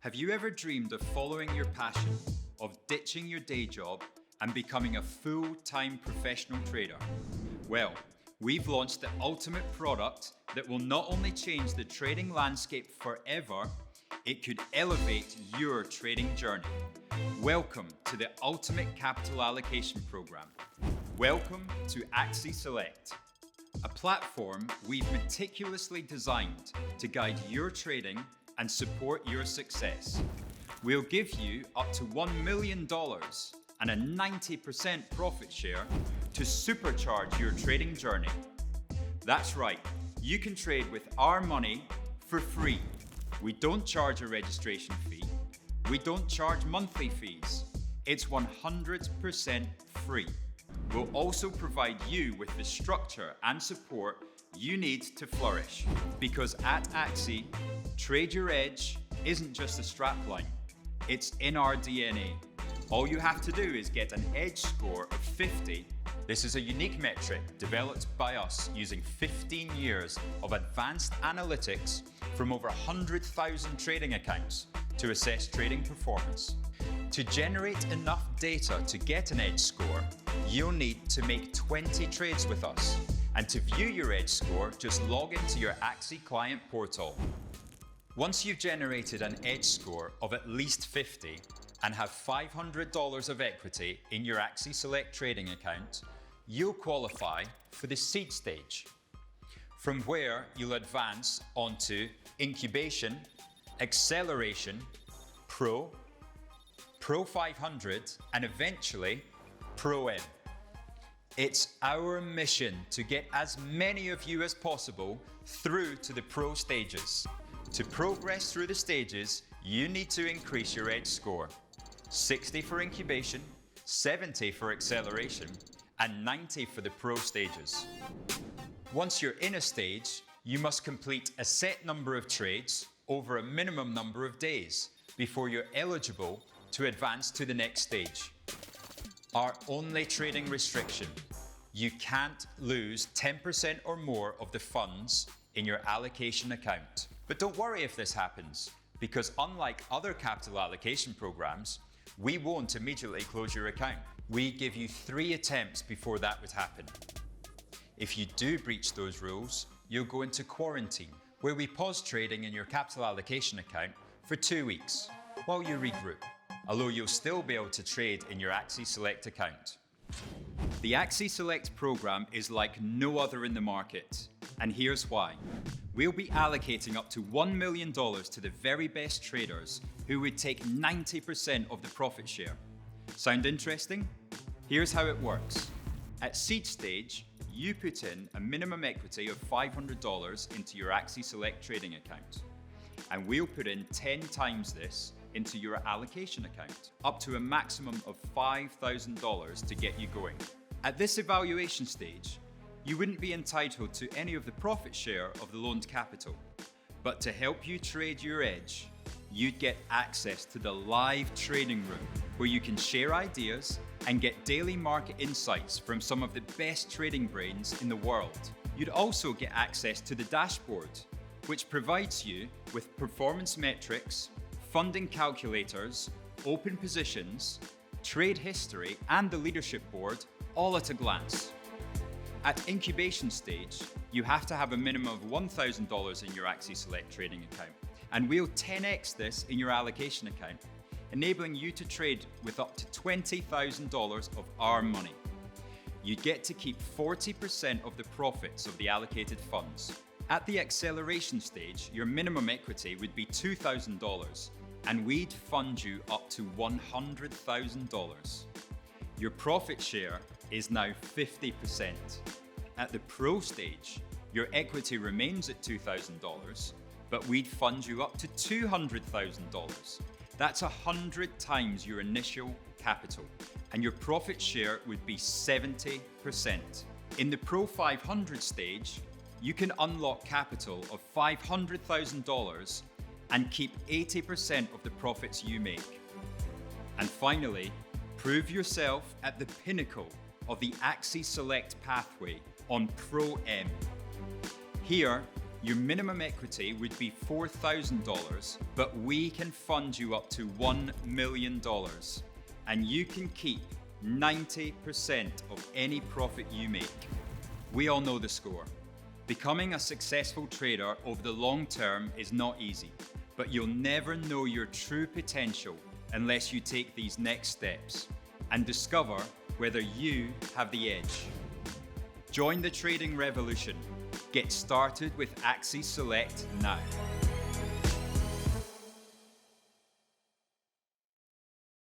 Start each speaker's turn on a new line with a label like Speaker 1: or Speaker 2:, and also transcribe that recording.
Speaker 1: Have you ever dreamed of following your passion, of ditching your day job and becoming a full-time professional trader? Well, we've launched the ultimate product that will not only change the trading landscape forever, it could elevate your trading journey. Welcome to the Ultimate Capital Allocation Program. Welcome to Axie Select, a platform we've meticulously designed to guide your trading and support your success. We'll give you up to $1 million and a 90% profit share to supercharge your trading journey. That's right, you can trade with our money for free. We don't charge a registration fee. We don't charge monthly fees. It's 100% free. We'll also provide you with the structure and support you need to flourish. Because at Axie, Trade Your Edge isn't just a strapline, it's in our DNA. All you have to do is get an edge score of 50. This is a unique metric developed by us using 15 years of advanced analytics from over 100,000 trading accounts to assess trading performance. To generate enough data to get an edge score, you'll need to make 20 trades with us. And to view your edge score, just log into your Axie client portal. Once you've generated an edge score of at least 50 and have $500 of equity in your Axie Select trading account, you'll qualify for the seed stage, from where you'll advance onto incubation, acceleration, pro 500, and eventually Pro M. It's our mission to get as many of you as possible through to the pro stages. To progress through the stages, you need to increase your edge score. 60 for incubation, 70 for acceleration, and 90 for the pro stages. Once you're in a stage, you must complete a set number of trades over a minimum number of days before you're eligible to advance to the next stage. Our only trading restriction: you can't lose 10% or more of the funds in your allocation account. But don't worry if this happens, because unlike other capital allocation programs, we won't immediately close your account. We give you 3 attempts before that would happen. If you do breach those rules, you'll go into quarantine, where we pause trading in your capital allocation account for 2 weeks while you regroup, although you'll still be able to trade in your Axie Select account. The Axie Select program is like no other in the market, and here's why. We'll be allocating up to $1 million to the very best traders who would take 90% of the profit share. Sound interesting? Here's how it works. At seed stage, you put in a minimum equity of $500 into your Axie Select trading account, and we'll put in 10 times this into your allocation account, up to a maximum of $5,000 to get you going. At this evaluation stage, you wouldn't be entitled to any of the profit share of the loaned capital, but to help you trade your edge, you'd get access to the live trading room, where you can share ideas and get daily market insights from some of the best trading brains in the world. You'd also get access to the dashboard, which provides you with performance metrics, funding calculators, open positions, trade history, and the leadership board all at a glance. At incubation stage, you have to have a minimum of $1,000 in your Axie Select trading account, and we'll 10x this in your allocation account, enabling you to trade with up to $20,000 of our money. You get to keep 40% of the profits of the allocated funds. At the acceleration stage, your minimum equity would be $2,000, and we'd fund you up to $100,000. Your profit share is now 50%. At the pro stage, your equity remains at $2,000, but we'd fund you up to $200,000. That's 100 times your initial capital, and your profit share would be 70%. In the Pro 500 stage, you can unlock capital of $500,000 and keep 80% of the profits you make. And finally, prove yourself at the pinnacle of the Axie Select pathway on Pro M. Here, Your minimum equity would be $4,000, but we can fund you up to $1 million. And you can keep 90% of any profit you make. We all know the score. Becoming a successful trader over the long term is not easy, but you'll never know your true potential unless you take these next steps and discover whether you have the edge. Join the trading revolution. Get started with Axis Select now.